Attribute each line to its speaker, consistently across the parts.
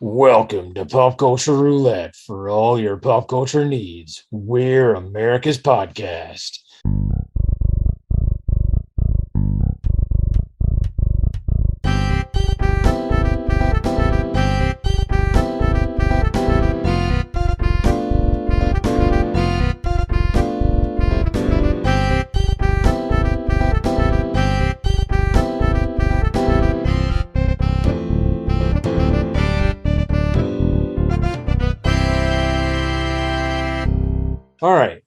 Speaker 1: Welcome to Pop Culture Roulette for all your pop culture needs. We're America's podcast. All right.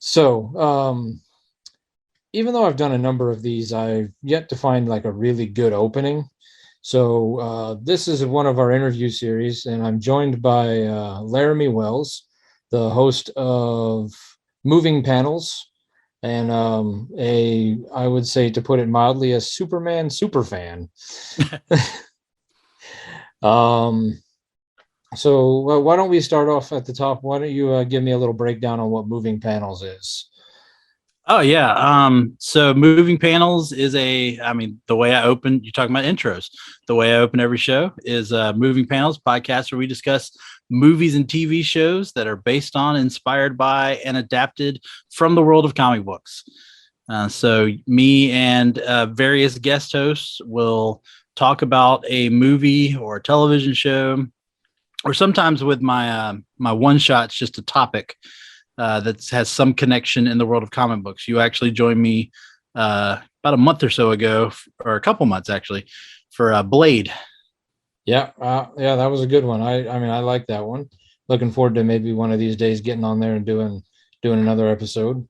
Speaker 1: Even though I've done a number of these, I've yet to find like a really good opening. This is one of our interview series, and I'm joined by Laramy Wells, the host of Moving Panels, and I would say, to put it mildly, a Superman superfan. Why don't we start off at the top? Why don't you give me a little breakdown on what Moving Panels is?
Speaker 2: Oh yeah. So moving panels is the way I open, you're talking about intros. The way I open every show is moving panels podcast where we discuss movies and TV shows that are based on, inspired by, and adapted from the world of comic books. So me and various guest hosts will talk about a movie or a television show, or sometimes with my one shots, just a topic that has some connection in the world of comic books. You actually joined me about a month or so ago, or a couple months actually, for Blade.
Speaker 1: Yeah, that was a good one. I like that one. Looking forward to maybe one of these days getting on there and doing another episode.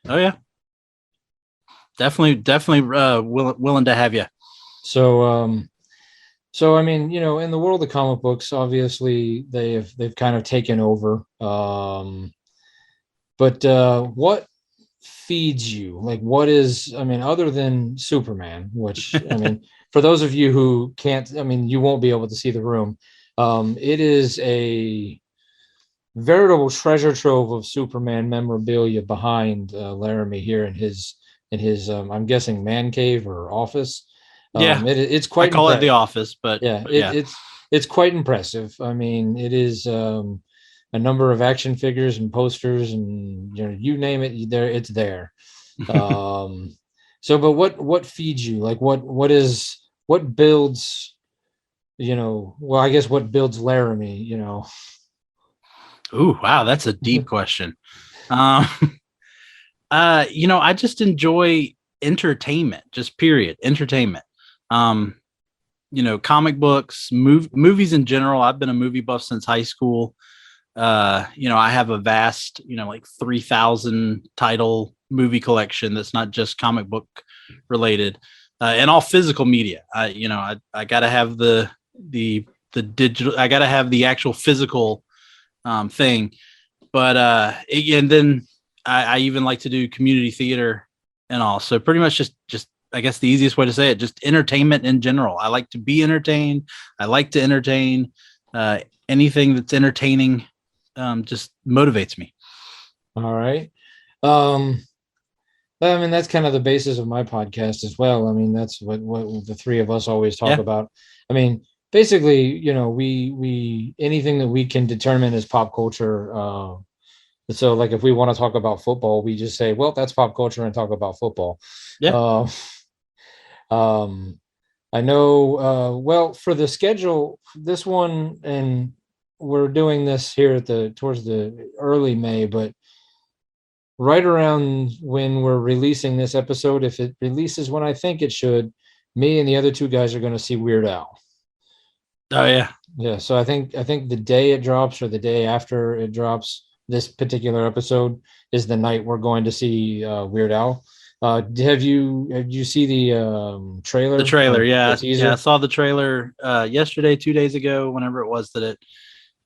Speaker 2: Oh yeah, definitely willing to have you.
Speaker 1: In the world of comic books, obviously they've kind of taken over. But what feeds you? Like, what is, other than Superman, which, for those of you who can't, you won't be able to see the room. It is a veritable treasure trove of Superman memorabilia behind Laramy here in his I'm guessing man cave or office. It's quite.
Speaker 2: I call it the office, but
Speaker 1: it's quite impressive. It is a number of action figures and posters, and you name it, it's there. But what feeds you? Like what builds? I guess what builds Laramy?
Speaker 2: Ooh, wow, that's a deep question. I just enjoy entertainment, just period, entertainment. Comic books, movies in general. I've been a movie buff since high school. I have a vast, like 3,000 title movie collection that's not just comic book related, and all physical media. I gotta have the digital. I gotta have the actual physical thing. But and then I even like to do community theater and all. So pretty much just I guess the easiest way to say it, just entertainment in general. I like to be entertained. I like to entertain. Anything that's entertaining just motivates me.
Speaker 1: All right. That's kind of the basis of my podcast as well. That's what the three of us always talk about. Basically, we anything that we can determine as pop culture. So like if we want to talk about football, we just say, well, that's pop culture, and talk about football. Yeah. I know, for the schedule, this one, and we're doing this here towards the early May, but right around when we're releasing this episode, if it releases when I think it should, me and the other two guys are going to see Weird Al.
Speaker 2: Oh yeah.
Speaker 1: Yeah. So I think the day it drops or the day after it drops, this particular episode is the night we're going to see Weird Al. Have you see the trailer?
Speaker 2: The trailer, yeah. I saw the trailer yesterday, 2 days ago, whenever it was that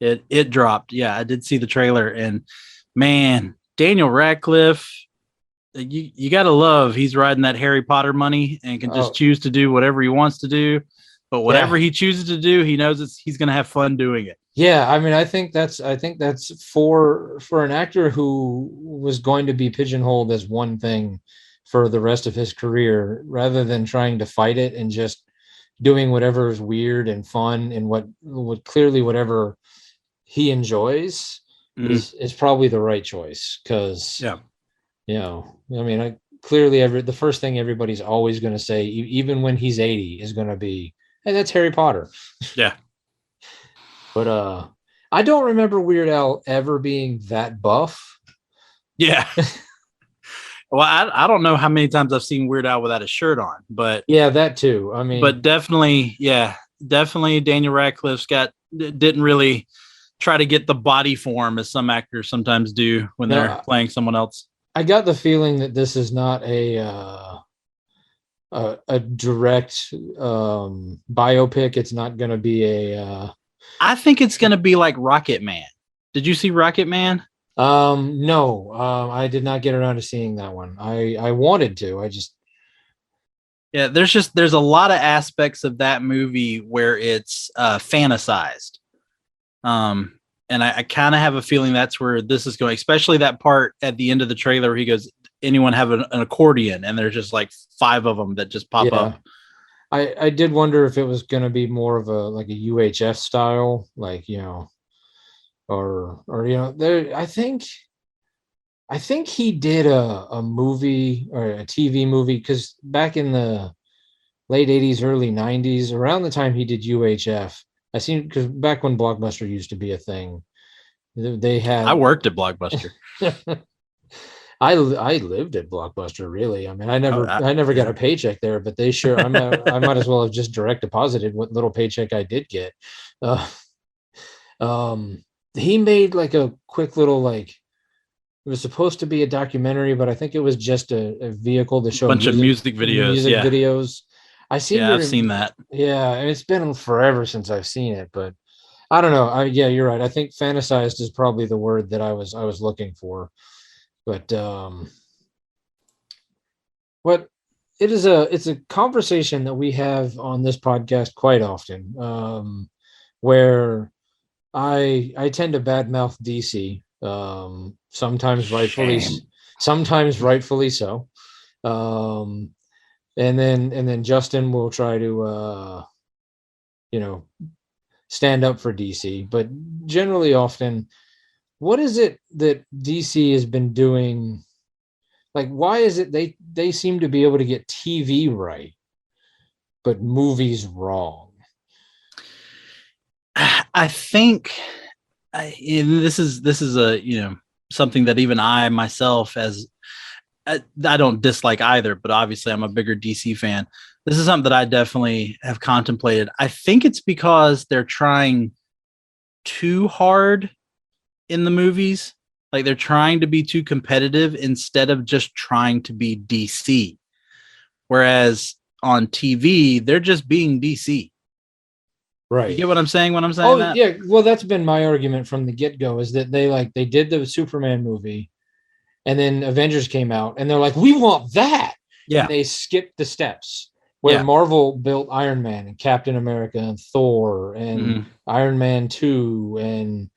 Speaker 2: it dropped. Yeah, I did see the trailer, and man, Daniel Radcliffe, you gotta love he's riding that Harry Potter money and can just choose to do whatever he wants to do. But whatever he chooses to do, he knows he's gonna have fun doing it.
Speaker 1: Yeah, I think that's for an actor who was going to be pigeonholed as one thing for the rest of his career, rather than trying to fight it and just doing whatever is weird and fun and what clearly whatever he enjoys
Speaker 2: Mhm.
Speaker 1: is probably the right choice. Because
Speaker 2: Yeah.
Speaker 1: I mean, clearly the first thing everybody's always going to say, even when he's 80, is going to be, "Hey, that's Harry Potter."
Speaker 2: Yeah.
Speaker 1: But I don't remember Weird Al ever being that buff.
Speaker 2: Yeah. Well, I don't know how many times I've seen Weird Al without a shirt on,
Speaker 1: Yeah, that too. I
Speaker 2: but
Speaker 1: mean,
Speaker 2: definitely, yeah, definitely Daniel Radcliffe's didn't really try to get the body form as some actors sometimes do when
Speaker 1: no,
Speaker 2: they're playing someone else.
Speaker 1: I got the feeling that this is not a direct biopic. It's not going to be a
Speaker 2: I think it's going to be like Rocket Man. Did you see Rocket Man?
Speaker 1: no, I did not get around to seeing that one. I wanted to. I just
Speaker 2: Yeah, there's a lot of aspects of that movie where it's fantasized. Um, and I kind of have a feeling that's where this is going, especially that part at the end of the trailer where he goes, "Anyone have an accordion?" And there's just like 5 of them that just pop
Speaker 1: yeah.
Speaker 2: up.
Speaker 1: I did wonder if it was going to be more of a like a UHF style, like or there. I think he did a movie or a TV movie because back in the late 80s, early 90s, around the time he did UHF, I seen because back when Blockbuster used to be a thing, they
Speaker 2: I
Speaker 1: had.
Speaker 2: worked at Blockbuster.
Speaker 1: I lived at Blockbuster, really. I mean, I never got
Speaker 2: Yeah.
Speaker 1: a paycheck there, but they sure I might as well have just direct deposited what little paycheck I did get. Uh, um, he made like a quick little like it was supposed to be a documentary, but I think it was just a vehicle to show
Speaker 2: Bunch of music videos.
Speaker 1: music
Speaker 2: Yeah.
Speaker 1: videos. I seem
Speaker 2: Yeah,
Speaker 1: to
Speaker 2: I've seen that.
Speaker 1: yeah, and it's been forever since I've seen it, but I don't know. Yeah, you're right. I think fantasized is probably the word that I was looking for. But what it's a conversation that we have on this podcast quite often, where I tend to badmouth DC,
Speaker 2: Shame.
Speaker 1: sometimes rightfully so. Um, and then Justin will try to you know stand up for DC, but generally often, what is it that DC has been doing? Like, why is it they seem to be able to get TV right, but movies wrong?
Speaker 2: I think and this is a something that even I myself as I don't dislike either, but obviously I'm a bigger DC fan. This is something that I definitely have contemplated. I think it's because they're trying too hard in the movies. Like they're trying to be too competitive instead of just trying to be DC. Whereas on TV, they're just being DC. You
Speaker 1: Right.
Speaker 2: get what I'm saying when I'm saying
Speaker 1: Oh
Speaker 2: that?
Speaker 1: yeah, well that's been my argument from the get-go is that they did the Superman movie and then Avengers came out and they're like, "We want that." And
Speaker 2: Yeah.
Speaker 1: they skipped the steps where
Speaker 2: Yeah.
Speaker 1: Marvel built Iron Man and Captain America and Thor and
Speaker 2: Mm-hmm.
Speaker 1: Iron Man 2 and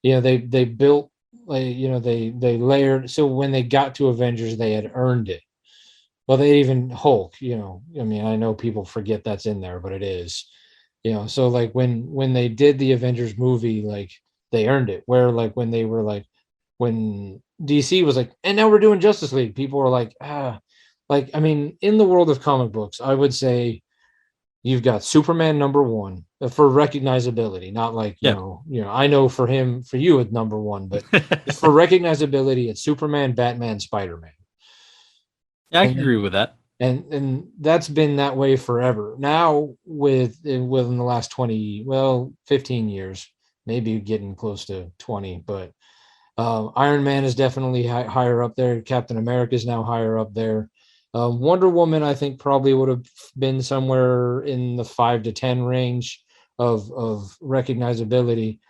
Speaker 1: they built like they layered so when they got to Avengers they had earned it. Well, they even Hulk, I mean, I know people forget that's in there, but it is. So like when they did the Avengers movie, like they earned it. Where like when they were like when DC was like, and now we're doing Justice League, people were like, like I mean, in the world of comic books, I would say you've got Superman number one for recognizability, not like
Speaker 2: Yeah.
Speaker 1: I know for you it's number one, but for recognizability, it's Superman, Batman, Spider-Man,
Speaker 2: Yeah, I
Speaker 1: and
Speaker 2: can agree with that.
Speaker 1: and that's been that way forever. Now within the last 20, well, 15 years, maybe getting close to 20, but Iron Man is definitely higher up there. Captain America is now higher up there. Wonder Woman, I think, probably would have been somewhere in the 5 to 10 range of recognizability.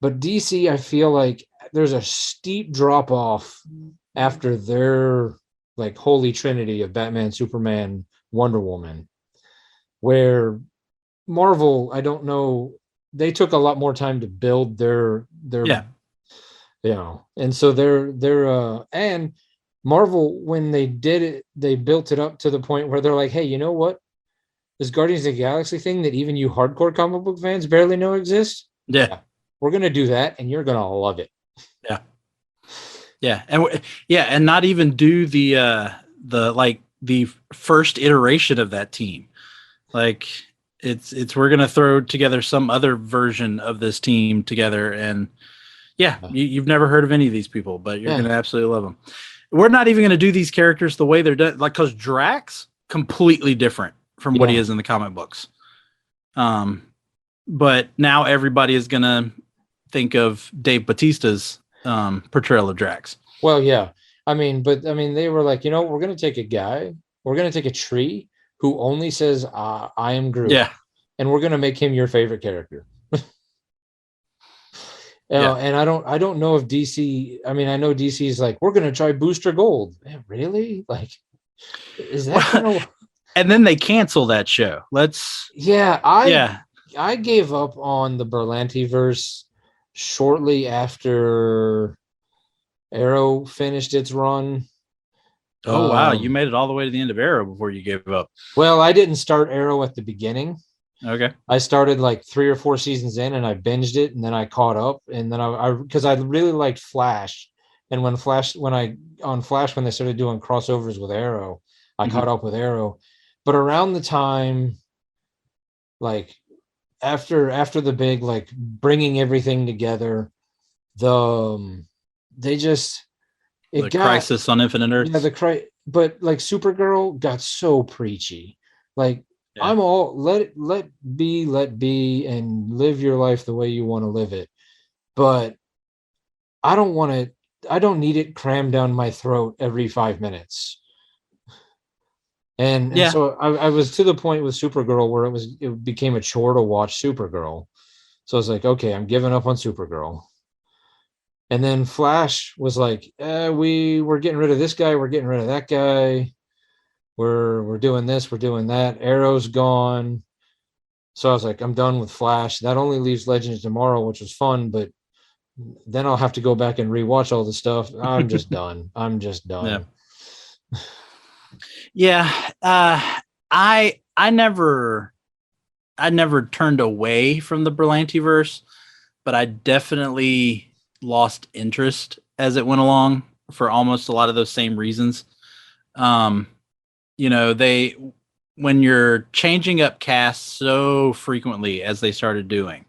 Speaker 1: But DC, I feel like there's a steep drop off after their like holy trinity of Batman, Superman, Wonder Woman, where Marvel, I don't know, they took a lot more time to build their
Speaker 2: Yeah.
Speaker 1: and so they're and Marvel when they did it, they built it up to the point where they're like, hey, you know what? this Guardians of the Galaxy thing that even you hardcore comic book fans barely know exists.
Speaker 2: Yeah.
Speaker 1: Yeah, we're gonna do that, and you're gonna love it.
Speaker 2: Yeah. Yeah. And not even do the like the first iteration of that team. Like it's we're gonna throw together some other version of this team together, and yeah, you've never heard of any of these people, but you're gonna absolutely love them. We're not even gonna do these characters the way they're done, like because Drax completely different from what he is in the comic books. But now everybody is gonna think of Dave Bautista's portrayal of Drax.
Speaker 1: Well, yeah. I mean, but I mean, they were like, we're gonna take a guy, we're gonna take a tree who only says, "I am Groot,"
Speaker 2: Yeah.
Speaker 1: and we're gonna make him your favorite character. And I don't know if DC. I mean, I know DC is like, we're gonna try Booster Gold. Man, really? Like, is that gonna?
Speaker 2: And then they cancel that show.
Speaker 1: I gave up on the Berlanti verse shortly after Arrow finished its run.
Speaker 2: Oh wow, you made it all the way to the end of Arrow before you gave up.
Speaker 1: Well, I didn't start Arrow at the beginning.
Speaker 2: Okay.
Speaker 1: I started like 3 or 4 seasons in, and I binged it, and then I caught up, and then I because I really liked Flash, and when they started doing crossovers with Arrow, I caught up with Arrow. But around the time, like after the big like bringing everything together, they just
Speaker 2: the Crisis on Infinite Earths.
Speaker 1: Yeah, but like Supergirl got so preachy. Like, I'm all let be and live your life the way you want to live it. But I don't need it crammed down my throat every 5 minutes. And so I was to the point with Supergirl where it became a chore to watch Supergirl. So I was like, okay, I'm giving up on Supergirl. And then Flash was like, we're getting rid of this guy, we're getting rid of that guy. We're doing this, we're doing that. Arrow's gone. So I was like, I'm done with Flash. That only leaves Legends Tomorrow, which was fun, but then I'll have to go back and rewatch all the stuff. I'm just done. I'm just done.
Speaker 2: Yeah. I never turned away from the Berlanti verse, but I definitely lost interest as it went along for almost a lot of those same reasons. When you're changing up casts so frequently as they started doing,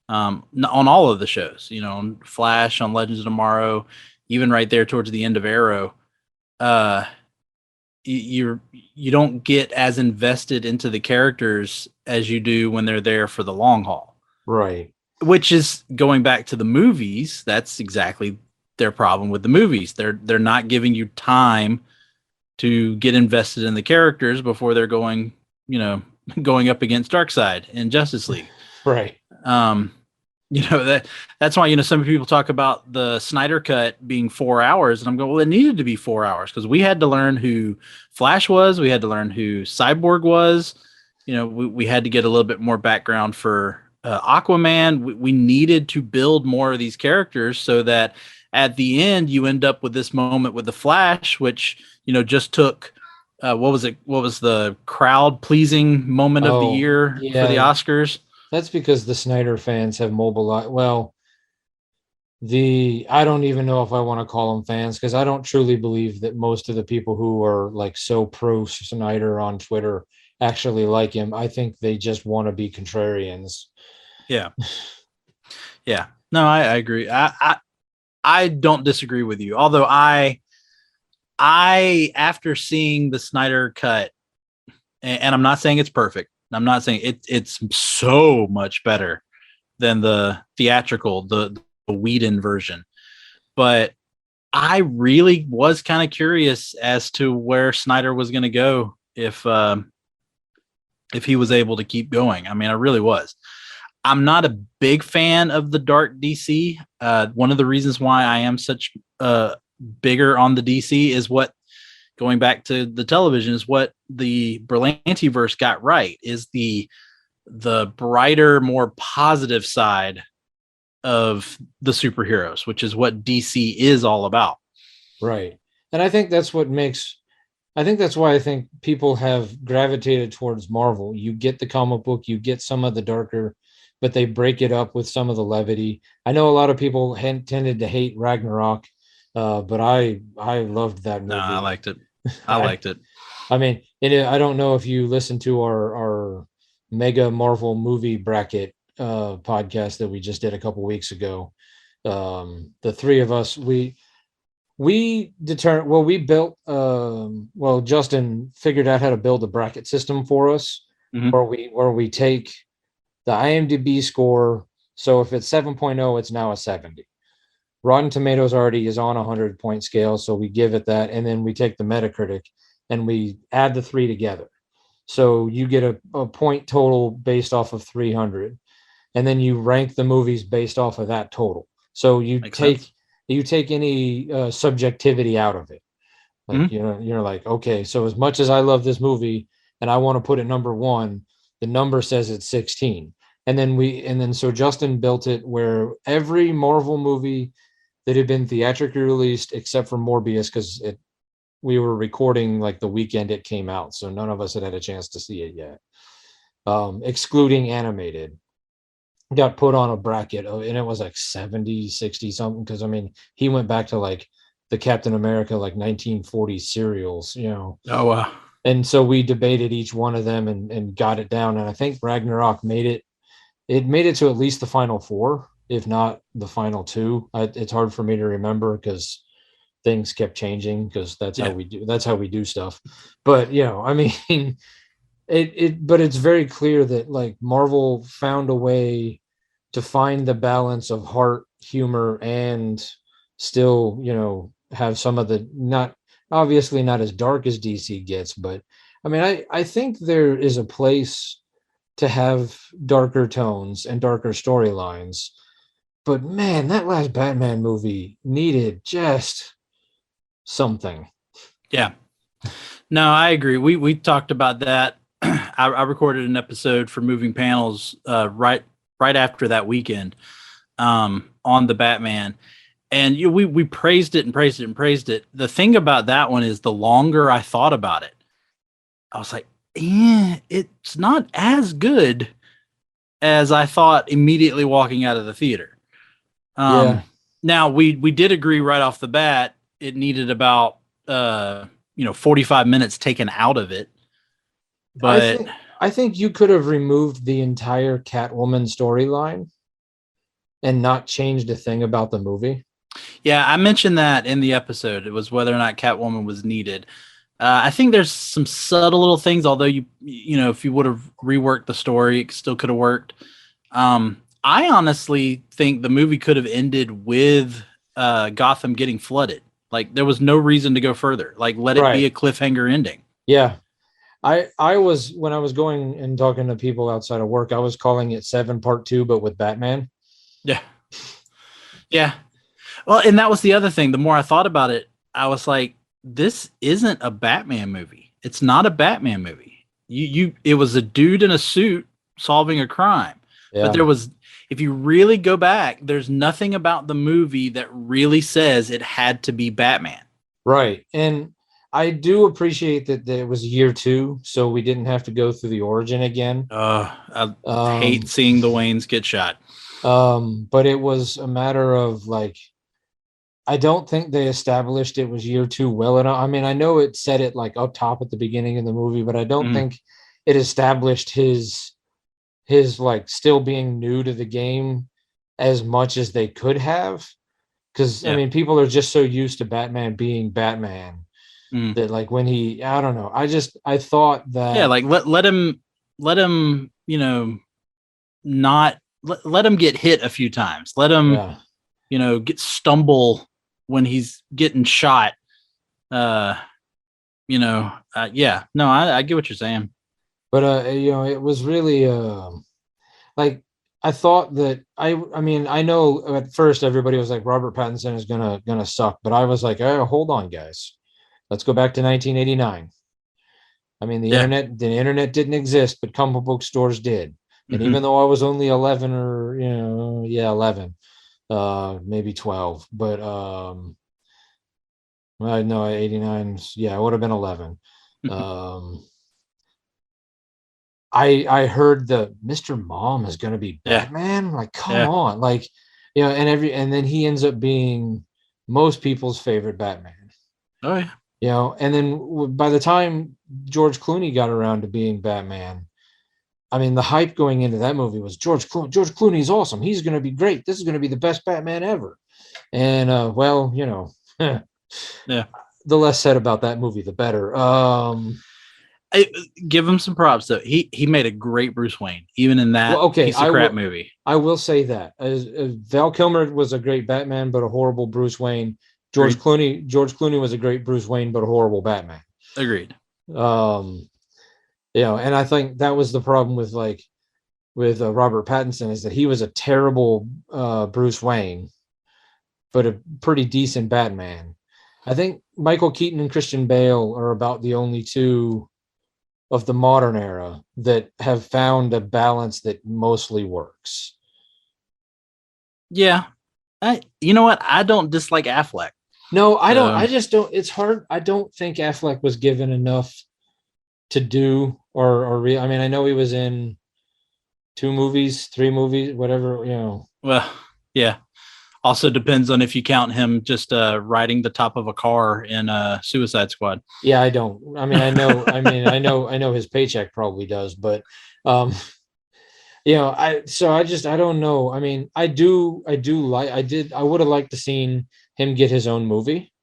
Speaker 2: on all of the shows, on Flash, on Legends of Tomorrow, even right there towards the end of Arrow, you don't get as invested into the characters as you do when they're there for the long haul.
Speaker 1: Right.
Speaker 2: Which is going back to the movies. That's exactly their problem with the movies. They're not giving you time to get invested in the characters before they're going up against Darkseid in Justice League.
Speaker 1: Right.
Speaker 2: That's why, some people talk about the Snyder Cut being 4 hours, and I'm going, well, it needed to be 4 hours because we had to learn who Flash was. We had to learn who Cyborg was. We had to get a little bit more background for Aquaman. We needed to build more of these characters so that at the end you end up with this moment with the Flash, which just took what was the crowd pleasing moment of the year for the Oscars.
Speaker 1: That's because the Snyder fans have mobilized. Well, I don't even know if I want to call them fans, because I don't truly believe that most of the people who are like so pro Snyder on Twitter actually like him. I think they just want to be contrarians.
Speaker 2: Yeah. Yeah. No, I agree. I don't disagree with you. Although I after seeing the Snyder Cut, and I'm not saying it's perfect. I'm not saying it's so much better than the theatrical, the Whedon version. But I really was kind of curious as to where Snyder was going to go if he was able to keep going. I mean, I really was. I'm not a big fan of the dark DC. One of the reasons why I am such bigger on the DC is going back to the television, is what the Berlantiverse got right, is the brighter, more positive side of the superheroes, which is what DC is all about.
Speaker 1: Right. And I think that's what makes I think that's why I think people have gravitated towards Marvel. You get the comic book, you get some of the darker, but they break it up with some of the levity. I know a lot of people tended to hate Ragnarok, but I loved that
Speaker 2: No, I
Speaker 1: movie.
Speaker 2: liked it. I
Speaker 1: I
Speaker 2: liked it.
Speaker 1: I mean, I don't know if you listened to our mega Marvel movie bracket podcast that we just did a couple weeks ago. The three of us, we determined, well, we built, well, Justin figured out how to build a bracket system for us
Speaker 2: Hmm.
Speaker 1: where we take the IMDb score. So if it's 7.0, it's now a 70. Rotten Tomatoes already is on a 100-point scale, so we give it that, and then we take the Metacritic and we add the three together. So you get a point total based off of 300, and then you rank the movies based off of that total. So
Speaker 2: Makes sense.
Speaker 1: you take any subjectivity out of it. Like,
Speaker 2: Hmm.
Speaker 1: you're like, okay, so as much as I love this movie and I want to put it number one, the number says it's 16. And then so Justin built it where every Marvel movie that had been theatrically released except for Morbius, because it we were recording like the weekend it came out, so none of us had a chance to see it yet. Excluding animated, got put on a bracket, and it was like 70, 60 something, because I mean he went back to like the Captain America like 1940 serials,
Speaker 2: Oh wow.
Speaker 1: and so we debated each one of them and got it down, and I think Ragnarok made it to at least the final four, if not the final two. It's hard for me to remember because things kept changing, because
Speaker 2: Yeah.
Speaker 1: that's how we do stuff. But I mean, but it's very clear that like Marvel found a way to find the balance of heart, humor, and still, have some of the, not obviously not as dark as DC gets, but I mean, I think there is a place to have darker tones and darker storylines. But man, that last Batman movie needed just something.
Speaker 2: Yeah. No, I agree. We talked about that. I recorded an episode for Moving Panels right after that weekend on the Batman, and we praised it and praised it and praised it. The thing about that one is the longer I thought about it, I was like, it's not as good as I thought immediately walking out of the theater.
Speaker 1: Yeah.
Speaker 2: Um, Now we did agree right off the bat it needed about uh 45 minutes taken out of it,
Speaker 1: I
Speaker 2: but
Speaker 1: think I think you could have removed the entire Catwoman storyline and not changed a thing about the movie.
Speaker 2: yeah, I mentioned that in the episode. It was whether or not Catwoman was needed. I think there's some subtle little things, although if you would have reworked the story, it still could have worked. I honestly think the movie could have ended with Gotham getting flooded. Like there was no reason to go further. Like let it be
Speaker 1: Right.
Speaker 2: a cliffhanger ending.
Speaker 1: Yeah. I was, when I was going and talking to people outside of work, I was calling it Seven Part Two, but with Batman.
Speaker 2: Yeah, yeah. Well, and that was the other thing. The more I thought about it, I was like, this isn't a Batman movie. It's not a Batman movie. It was a dude in a suit solving a crime. But
Speaker 1: Yeah.
Speaker 2: there was, if you really go back, there's nothing about the movie that really says it had to be Batman.
Speaker 1: Right. And I do appreciate that it was year two, so we didn't have to go through the origin again.
Speaker 2: I hate
Speaker 1: Um,
Speaker 2: seeing the Waynes get shot.
Speaker 1: but it was a matter of like, I don't think they established it was year two well enough. I mean, I know it said it like up top at the beginning of the movie, but I don't
Speaker 2: Mm,
Speaker 1: think it established his like still being new to the game as much as they could have. Because I
Speaker 2: yeah.
Speaker 1: mean, people are just so used to Batman being Batman
Speaker 2: Mm.
Speaker 1: that like when I don't know. I thought
Speaker 2: Yeah,
Speaker 1: that,
Speaker 2: like let him, not let him get hit a few times. Let him,
Speaker 1: yeah.
Speaker 2: get stumble when he's getting shot. Uh, yeah. No, I get what you're saying.
Speaker 1: But it was really like, I thought that I mean, I know at first everybody was like Robert Pattinson is gonna suck, but I was like, oh, hold on, guys. Let's go back to 1989. I mean,
Speaker 2: Yeah.
Speaker 1: the internet didn't exist, but comic book stores did. And
Speaker 2: Hmm.
Speaker 1: even though I was only 11, or yeah, 11, maybe 12, but I know 89. Yeah, it would have been 11. Um, I heard the Mr. Mom is going to be
Speaker 2: Yeah,
Speaker 1: Batman. Like, come
Speaker 2: yeah.
Speaker 1: on, like, and then he ends up being most people's favorite Batman.
Speaker 2: Oh yeah.
Speaker 1: And then by the time George Clooney got around to being Batman, I mean, the hype going into that movie was George Clooney. George Clooney's awesome. He's going to be great. This is going to be the best Batman ever. And well,
Speaker 2: Yeah.
Speaker 1: the less said about that movie, the better.
Speaker 2: I, give him some props though. He made a great Bruce Wayne, even in
Speaker 1: Well,
Speaker 2: that
Speaker 1: okay,
Speaker 2: piece of crap movie.
Speaker 1: I will say that Val Kilmer was a great Batman, but a horrible Bruce Wayne.
Speaker 2: Agreed.
Speaker 1: George Clooney was a great Bruce Wayne, but a horrible Batman.
Speaker 2: Agreed.
Speaker 1: Um, and I think that was the problem with Robert Pattinson, is that he was a terrible Bruce Wayne, but a pretty decent Batman. I think Michael Keaton and Christian Bale are about the only two of the modern era that have found a balance that mostly works.
Speaker 2: Yeah. You know what? I don't dislike Affleck.
Speaker 1: No, I don't.
Speaker 2: So
Speaker 1: I just don't. It's hard. I don't think Affleck was given enough to do, I mean, I know he was in two movies, three movies, whatever.
Speaker 2: well, yeah. Also depends on if you count him just riding the top of a car in Suicide Squad.
Speaker 1: Yeah, I don't. I mean, I know. I mean, I know his paycheck probably does, but um, I don't know. I mean, I would have liked to seen him get his own movie.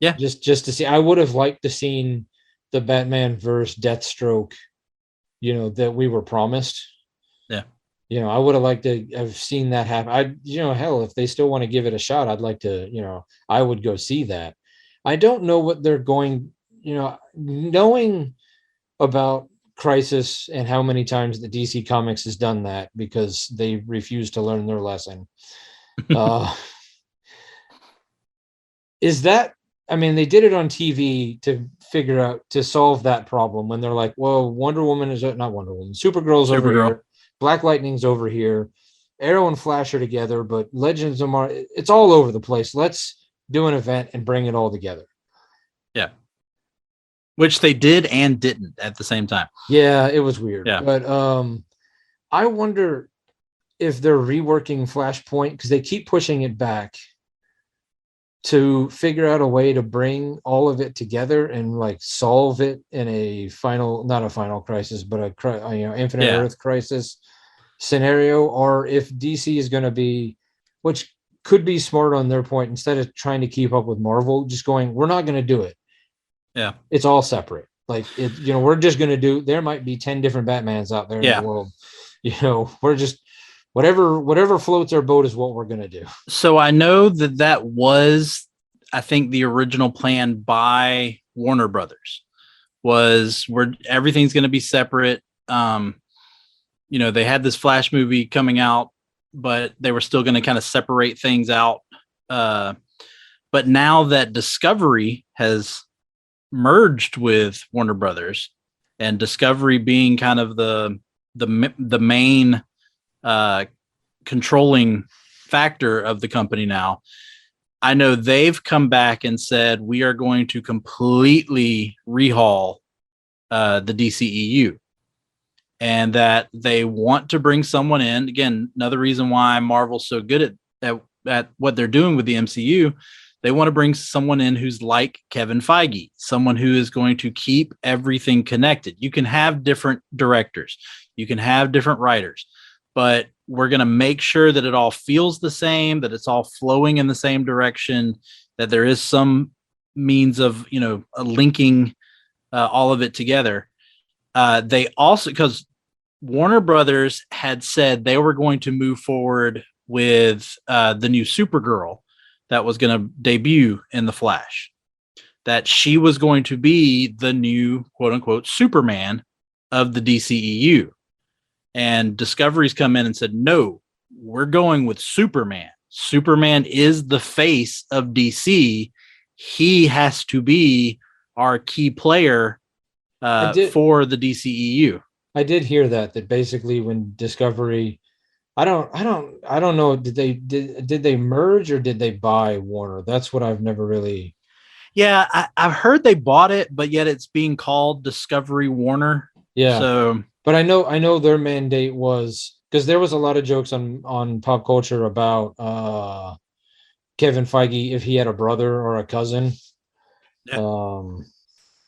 Speaker 2: Yeah.
Speaker 1: Just to see. I would have liked to seen the Batman versus Deathstroke, that we were promised.
Speaker 2: Yeah.
Speaker 1: I would have liked to have seen that happen. Hell, if they still want to give it a shot, I'd like to, I would go see that. I don't know what they're going, knowing about Crisis and how many times the DC Comics has done that because they refuse to learn their lesson. Uh, is that, I mean, they did it on TV to solve that problem when they're like, well, Wonder Woman is not Wonder Woman, Supergirl's over
Speaker 2: Supergirl.
Speaker 1: here, Black Lightning's over here, Arrow and Flash are together, but Legends of Mars, it's all over the place. Let's do an event and bring it all together.
Speaker 2: Yeah. Which they did and didn't at the same time.
Speaker 1: Yeah, it was weird.
Speaker 2: Yeah.
Speaker 1: But I wonder if they're reworking Flashpoint because they keep pushing it back to figure out a way to bring all of it together and like solve it in a not a final crisis, but infinite Earth crisis scenario, or if DC is going to be, which could be smart on their point, instead of trying to keep up with Marvel, just going, we're not going to do it.
Speaker 2: Yeah.
Speaker 1: It's all separate. Like we're just going to there might be 10 different Batmans out there in the world. We're just, whatever floats our boat is what we're going to do.
Speaker 2: So I know that was, I think, the original plan by Warner Brothers was where everything's going to be separate. They had this Flash movie coming out, but they were still going to kind of separate things out. But now that Discovery has merged with Warner Brothers, and Discovery being kind of the main controlling factor of the company now, I know they've come back and said we are going to completely rehaul the DCEU, and that they want to bring someone in. Again, another reason why Marvel's so good at what they're doing with the MCU. They want to bring someone in who's like Kevin Feige, someone who is going to keep everything connected. You can have different directors, you can have different writers, but we're going to make sure that it all feels the same, that it's all flowing in the same direction, that there is some means of, linking all of it together. They also, because Warner Brothers had said they were going to move forward with the new Supergirl that was going to debut in The Flash, that she was going to be the new quote unquote Superman of the DCEU. And Discovery's come in and said, no, we're going with Superman. Superman is the face of DC. He has to be our key player for the DCEU.
Speaker 1: I did hear that basically when Discovery, I don't know. Did they merge or did they buy Warner? That's what I've never really.
Speaker 2: Yeah, I've heard they bought it, but yet it's being called Discovery Warner.
Speaker 1: Yeah,
Speaker 2: So
Speaker 1: but I know their mandate was because there was a lot of jokes on pop culture about Kevin Feige if he had a brother or a cousin,
Speaker 2: yeah,
Speaker 1: um,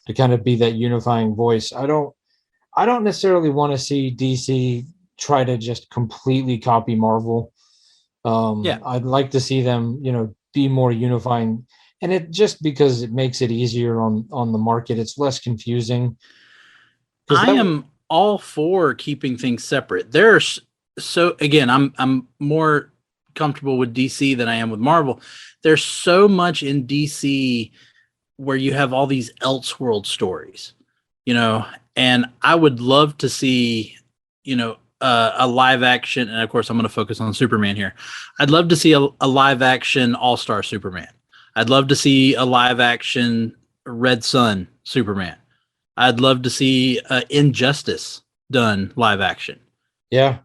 Speaker 1: to kind of be that unifying voice. I don't necessarily want to see DC try to just completely copy Marvel.
Speaker 2: yeah.
Speaker 1: I'd like to see them, be more unifying, and it just because it makes it easier on the market. It's less confusing because
Speaker 2: I
Speaker 1: that.
Speaker 2: am all for keeping things separate. There's so again, I'm more comfortable with DC than I am with Marvel. There's so much in DC where you have all these Elseworld stories, you know, and I would love to see, a live action. And of course, I'm going to focus on Superman here. I'd love to see a live action All Star Superman. I'd love to see a live action Red Sun Superman. I'd love to see Injustice done live action.
Speaker 1: Yeah,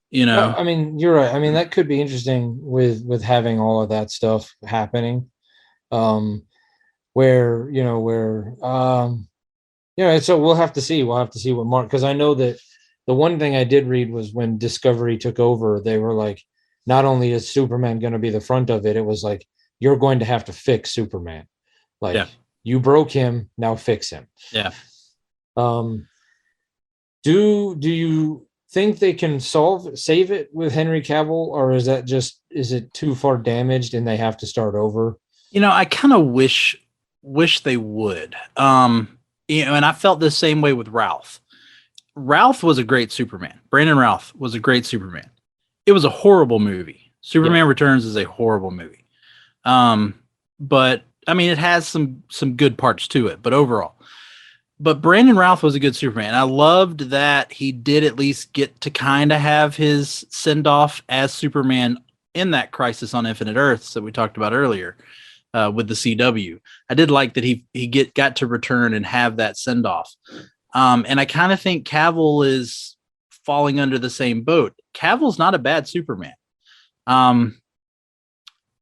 Speaker 2: You know,
Speaker 1: I mean, you're right. I mean, that could be interesting with having all of that stuff happening. Um, so we'll have to see. We'll have to see what Mark, because I know that the one thing I did read was when Discovery took over, they were like, not only is Superman going to be the front of it, it was like you're going to have to fix Superman.
Speaker 2: yeah,
Speaker 1: Like you broke him, now fix him.
Speaker 2: yeah.
Speaker 1: Um, do you think they can save it with Henry Cavill, or is it too far damaged and they have to start over?
Speaker 2: I kind of wish they would. And I felt the same way with Ralph. Ralph was a great Superman. Brandon Ralph was a great Superman. It was a horrible movie.
Speaker 1: Yeah,
Speaker 2: Superman Returns is a horrible movie. Um, but I mean, it has some good parts to it. But overall, but Brandon Routh was a good Superman. I loved that he did at least get to kind of have his send off as Superman in that Crisis on Infinite Earths that we talked about earlier with the CW. I did like that he got to return and have that send off. And I kind of think Cavill is falling under the same boat. Cavill's not a bad Superman. Um,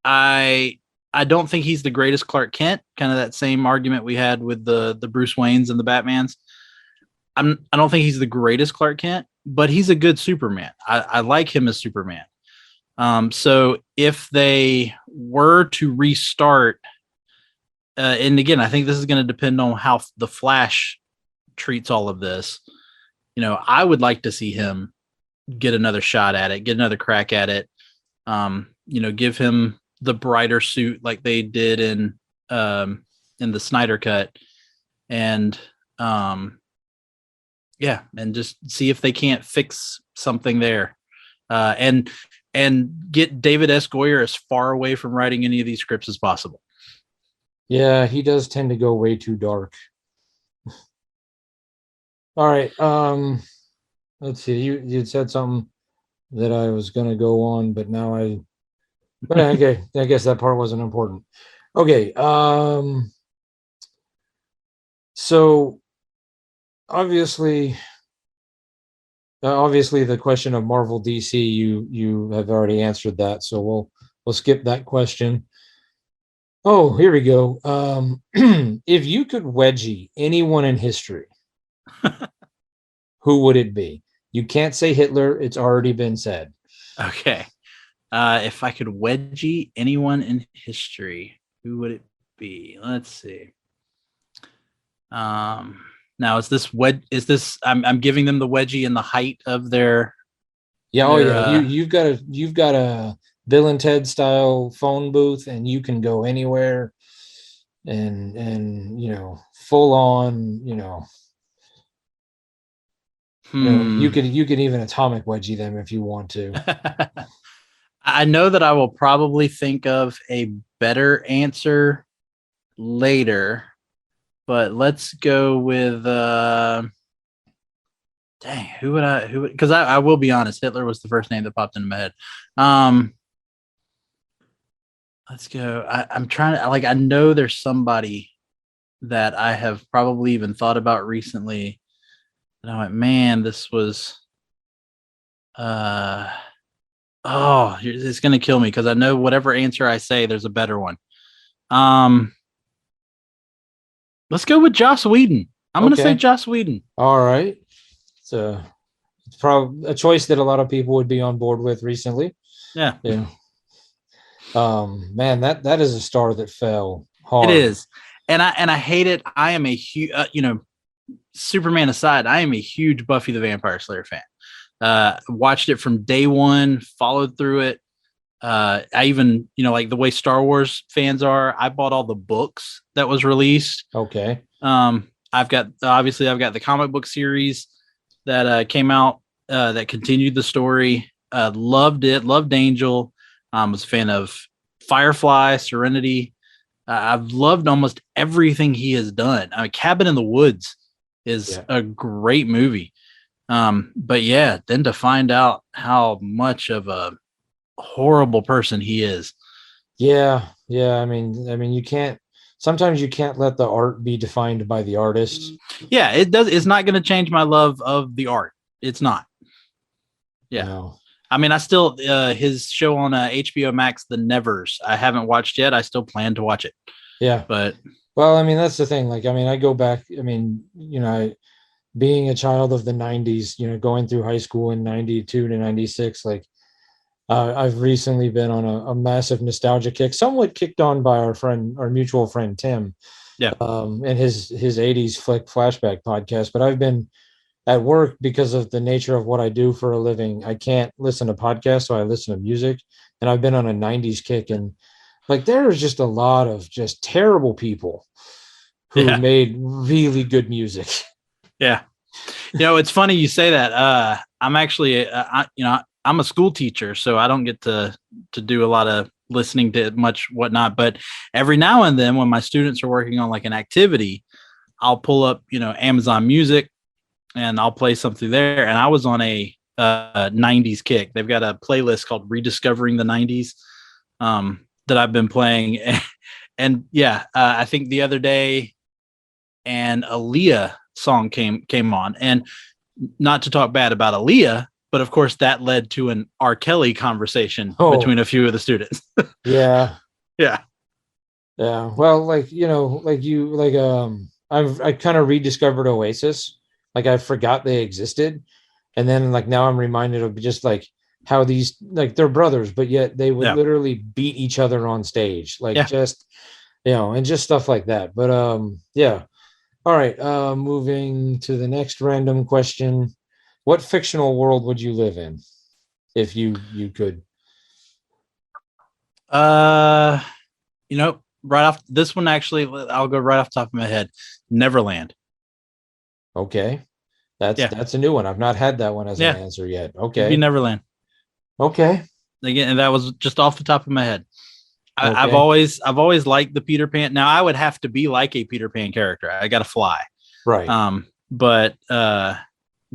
Speaker 2: I I don't think he's the greatest Clark Kent. Kind of that same argument we had with the Bruce Waynes and the Batmans. I don't think he's the greatest Clark Kent, but he's a good Superman. I like him as Superman. So if they were to restart, and again, I think this is going to depend on how the Flash treats all of this. I would like to see him get another shot at it, get another crack at it. Give him the brighter suit like they did in the Snyder cut, and and just see if they can't fix something there, and get David S. Goyer as far away from writing any of these scripts as possible.
Speaker 1: yeah, he does tend to go way too dark. All right, let's see. You said something that I was going to go on, but now okay, I guess that part wasn't important. Okay, so obviously, obviously, the question of Marvel DC, you have already answered that, so we'll skip that question. Oh, here we go. If you could wedgie anyone in history, who would it be? You can't say Hitler; it's already been said.
Speaker 2: Okay. If I could wedgie anyone in history, who would it be? Let's see. Now is this I'm giving them the wedgie in the height of
Speaker 1: Yeah, oh
Speaker 2: their
Speaker 1: yeah. You've got a Bill and Ted style phone booth, and you can go anywhere, and full on. You
Speaker 2: hmm.
Speaker 1: could even atomic wedgie them if you want to.
Speaker 2: I know that I will probably think of a better answer later, but let's go with dang, who would because I will be honest, Hitler was the first name that popped into my head. Um let's go. I'm trying to I know there's somebody that I have probably even thought about recently. And I went, man, this was uh oh, it's gonna kill me because I know whatever answer I say, there's a better one. Um Let's go with Joss Whedon. I'm going to say
Speaker 1: Okay.
Speaker 2: Joss Whedon.
Speaker 1: All right. So it's probably a choice that a lot of people would be on board with recently.
Speaker 2: Yeah,
Speaker 1: Yeah. Man, that is a star that fell
Speaker 2: it
Speaker 1: hard.
Speaker 2: is. And I hate it. I am a huge, Superman aside, I am a huge Buffy the Vampire Slayer fan. Watched it from day one, followed through it. I even, like the way Star Wars fans are, I bought all the books that was released.
Speaker 1: Okay.
Speaker 2: I've got the comic book series that came out that continued the story. Loved it. Loved Angel. Was a fan of Firefly, Serenity. I've loved almost everything he has done. I mean, Cabin in the Woods is
Speaker 1: Yeah.
Speaker 2: a great movie. But yeah, then to find out how much of a horrible person he is.
Speaker 1: Yeah. Yeah. I mean, sometimes you can't let the art be defined by the artist.
Speaker 2: Yeah, it does. It's not going to change my love of the art. It's not.
Speaker 1: You
Speaker 2: Yeah.
Speaker 1: know.
Speaker 2: I mean, I still, his show on HBO Max, The Nevers, I haven't watched yet. I still plan to watch it.
Speaker 1: Yeah.
Speaker 2: But
Speaker 1: Well, I mean, that's the thing. Like, I mean, I go back, I mean, being a child of the 90s, going through high school in 92 to 96, like I've recently been on a massive nostalgia kick, somewhat kicked on by our mutual friend Tim,
Speaker 2: yeah.
Speaker 1: and his 80s flick flashback podcast. But I've been at work because of the nature of what I do for a living. I can't listen to podcasts, so I listen to music, and I've been on a 90s kick, and like there is just a lot of just terrible people who
Speaker 2: Yeah.
Speaker 1: made really good music.
Speaker 2: Yeah. It's funny you say that. I'm actually, I'm a school teacher, so I don't get to do a lot of listening to much whatnot. But every now and then, when my students are working on like an activity, I'll pull up, Amazon Music, and I'll play something there. And I was on a 90s kick. They've got a playlist called Rediscovering the 90s that I've been playing. And yeah, I think the other day, an Aaliyah song came on, and not to talk bad about Aaliyah, but of course that led to an R. Kelly conversation
Speaker 1: Oh,
Speaker 2: between a few of the students.
Speaker 1: yeah.
Speaker 2: Yeah,
Speaker 1: Yeah. Well, I kind of rediscovered Oasis. Like I forgot they existed. And then like now I'm reminded of just like how these like they're brothers, but yet they would
Speaker 2: yeah,
Speaker 1: literally beat each other on stage. Like
Speaker 2: yeah.
Speaker 1: just and just stuff like that. But yeah. All right. Moving to the next random question. What fictional world would you live in if you could?
Speaker 2: Uh, right off this one, actually, I'll go right off the top of my head. Neverland.
Speaker 1: Okay. That's
Speaker 2: Yeah,
Speaker 1: that's a new one. I've not had that one as an
Speaker 2: yeah,
Speaker 1: answer yet.
Speaker 2: it'd be
Speaker 1: Okay.
Speaker 2: Neverland.
Speaker 1: Okay.
Speaker 2: Again, and that was just off the top of my head. I've
Speaker 1: Okay.
Speaker 2: always liked the Peter Pan. Now I would have to be like a Peter Pan character. I got to fly.
Speaker 1: Right.
Speaker 2: But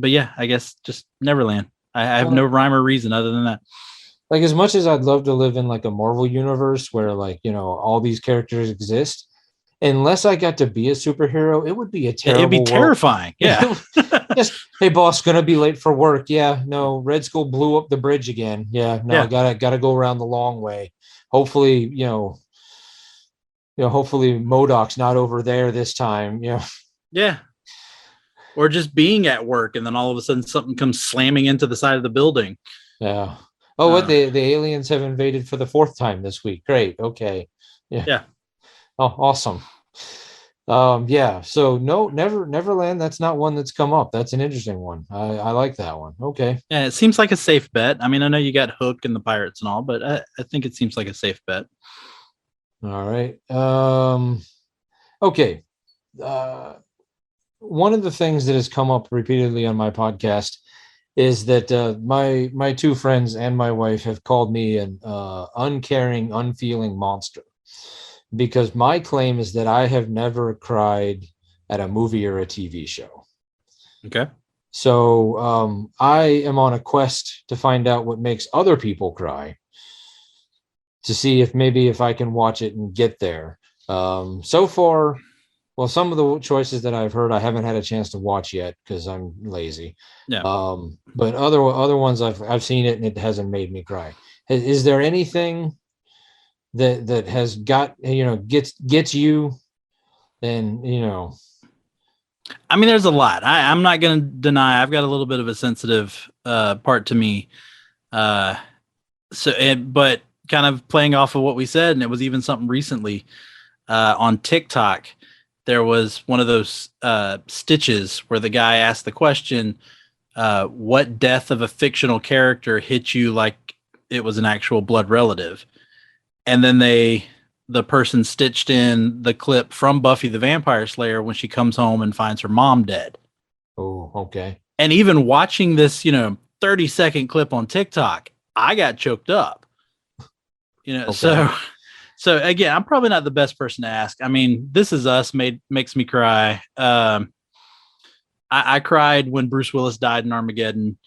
Speaker 2: yeah, I guess just Neverland. I have no
Speaker 1: Well,
Speaker 2: rhyme or reason other than that.
Speaker 1: like as much as I'd love to live in like a Marvel universe where like, all these characters exist, unless I got to be a superhero, it would be a
Speaker 2: It'd be
Speaker 1: terrible world.
Speaker 2: terrifying. Yeah.
Speaker 1: Just, hey boss, gonna be late for work. Yeah, no, Red Skull blew up the bridge again. Yeah, no, I
Speaker 2: Yeah.
Speaker 1: gotta go around the long way. Hopefully, hopefully Modoc's not over there this time.
Speaker 2: Yeah. Or just being at work and then all of a sudden something comes slamming into the side of the building.
Speaker 1: Yeah. Oh, what
Speaker 2: Uh,
Speaker 1: the aliens have invaded for the fourth time this week. Great. Okay. Yeah.
Speaker 2: yeah.
Speaker 1: Oh, awesome. Yeah. So no, Neverland. That's not one that's come up. That's an interesting one. I like that one. Okay.
Speaker 2: Yeah. It seems like a safe bet. I mean, I know you got Hook and the Pirates and all, but I think it seems like a safe bet.
Speaker 1: All right. Okay. Uh, One of the things that has come up repeatedly on my podcast is that my two friends and my wife have called me an uncaring, unfeeling monster because my claim is that I have never cried at a movie or a TV show.
Speaker 2: Okay.
Speaker 1: So I am on a quest to find out what makes other people cry to see if maybe if I can watch it and get there. So far, well, some of the choices that I've heard, I haven't had a chance to watch yet because I'm lazy.
Speaker 2: Yeah.
Speaker 1: But other ones I've seen it and it hasn't made me cry. Is there anything that has got gets you And
Speaker 2: I mean, there's a lot. I'm not going to deny I've got a little bit of a sensitive part to me. Uh, but kind of playing off of what we said, and it was even something recently on TikTok. There was one of those stitches where the guy asked the question, what death of a fictional character hit you like it was an actual blood relative? And then the person stitched in the clip from Buffy the Vampire Slayer when she comes home and finds her mom dead.
Speaker 1: Oh, okay.
Speaker 2: And even watching this, 30-second clip on TikTok, I got choked up.
Speaker 1: Okay.
Speaker 2: So again, I'm probably not the best person to ask. I mean, This Is Us makes me cry. I cried when Bruce Willis died in Armageddon.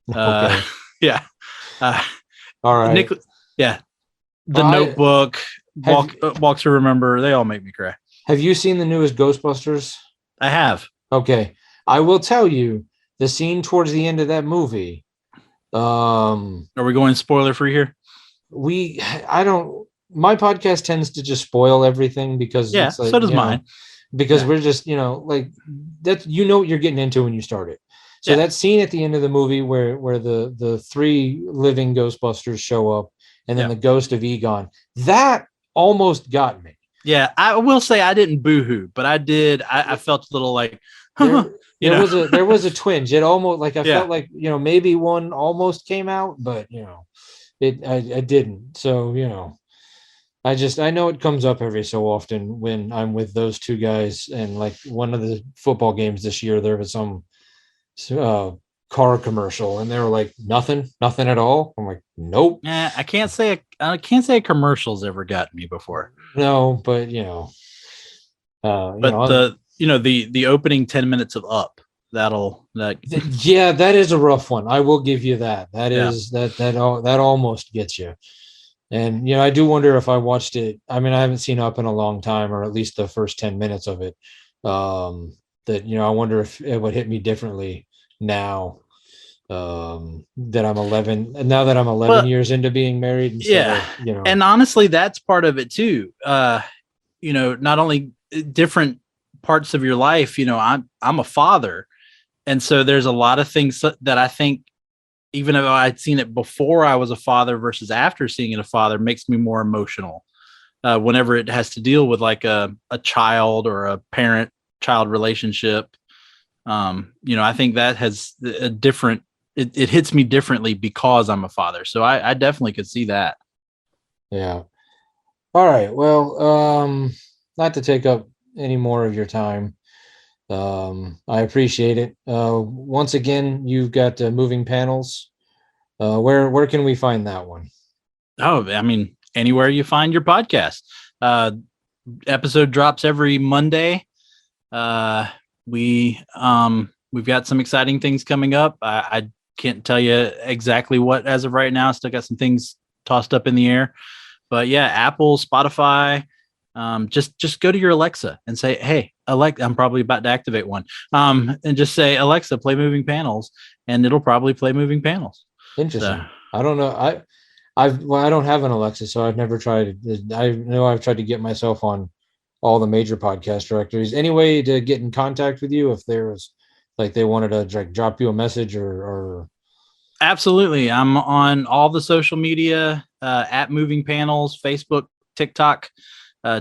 Speaker 1: Okay.
Speaker 2: Yeah.
Speaker 1: All right.
Speaker 2: Yeah. The Notebook, Walk to Remember, they all make me cry.
Speaker 1: Have you seen the newest Ghostbusters?
Speaker 2: I have.
Speaker 1: Okay. I will tell you the scene towards the end of that movie.
Speaker 2: Are we going spoiler free here?
Speaker 1: My podcast tends to just spoil everything because
Speaker 2: it's like, so does mine.
Speaker 1: Because we're just, like that, what you're getting into when you start it. So that scene at the end of the movie where the three living Ghostbusters show up and then the ghost of Egon, that almost got me.
Speaker 2: Yeah, I will say I didn't boohoo, but I did. I felt a little like,
Speaker 1: there was a twinge. It almost like I felt like maybe one almost came out, but I didn't. So I know it comes up every so often when I'm with those two guys, and like one of the football games this year, there was some car commercial, and they were like, nothing at all. I'm like, nope.
Speaker 2: I can't say a commercial's ever gotten me before.
Speaker 1: No, but
Speaker 2: the opening 10 minutes of Up, that
Speaker 1: is a rough one. I will give you that. That almost gets you. And I do wonder if I watched it. I mean, I haven't seen Up in a long time, or at least the first 10 minutes of it. I wonder if it would hit me differently now that I'm 11. And now that I'm 11 years into being married.
Speaker 2: And honestly, that's part of it too. Not only different parts of your life. I'm a father, and so there's a lot of things that I think, even though I'd seen it before I was a father versus after seeing it a father, makes me more emotional whenever it has to deal with like a child or a parent-child relationship. I think that has a different, it hits me differently because I'm a father. So I definitely could see that.
Speaker 1: Yeah. All right. Well, not to take up any more of your time. I appreciate it. Once again, you've got Moving Panels. Where can we find that one?
Speaker 2: Oh, I mean, anywhere you find your podcast. Episode drops every Monday. We've got some exciting things coming up. I can't tell you exactly what as of right now. Still got some things tossed up in the air, but yeah, Apple, Spotify. Just go to your Alexa and say, "Hey, Alexa," I'm probably about to activate one. And just say, "Alexa, play Moving Panels," and it'll probably play Moving Panels.
Speaker 1: Interesting. So, I don't know. I don't have an Alexa, so I've never tried it. I know I've tried to get myself on all the major podcast directories. Any way to get in contact with you if there was like they wanted to like drop you a message or
Speaker 2: Absolutely. I'm on all the social media at Moving Panels, Facebook, TikTok,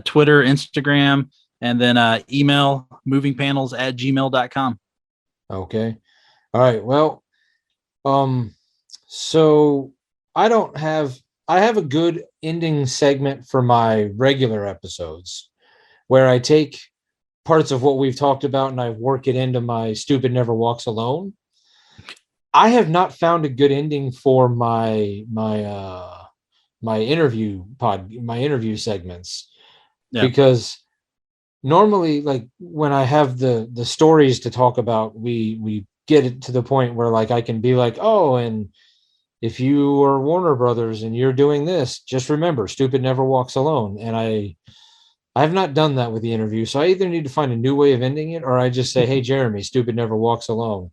Speaker 2: Twitter, Instagram, and then email movingpanels@gmail.com.
Speaker 1: Okay. All right. Well, so I have a good ending segment for my regular episodes where I take parts of what we've talked about and I work it into my Stupid Never Walks Alone. I have not found a good ending for my interview segments because normally, like when I have the stories to talk about, we get it to the point where like I can be like, oh, and if you are Warner Brothers and you're doing this, just remember, Stupid Never Walks Alone. And I have not done that with the interview. So I either need to find a new way of ending it, or I just say, hey, Jeremy, Stupid Never Walks Alone.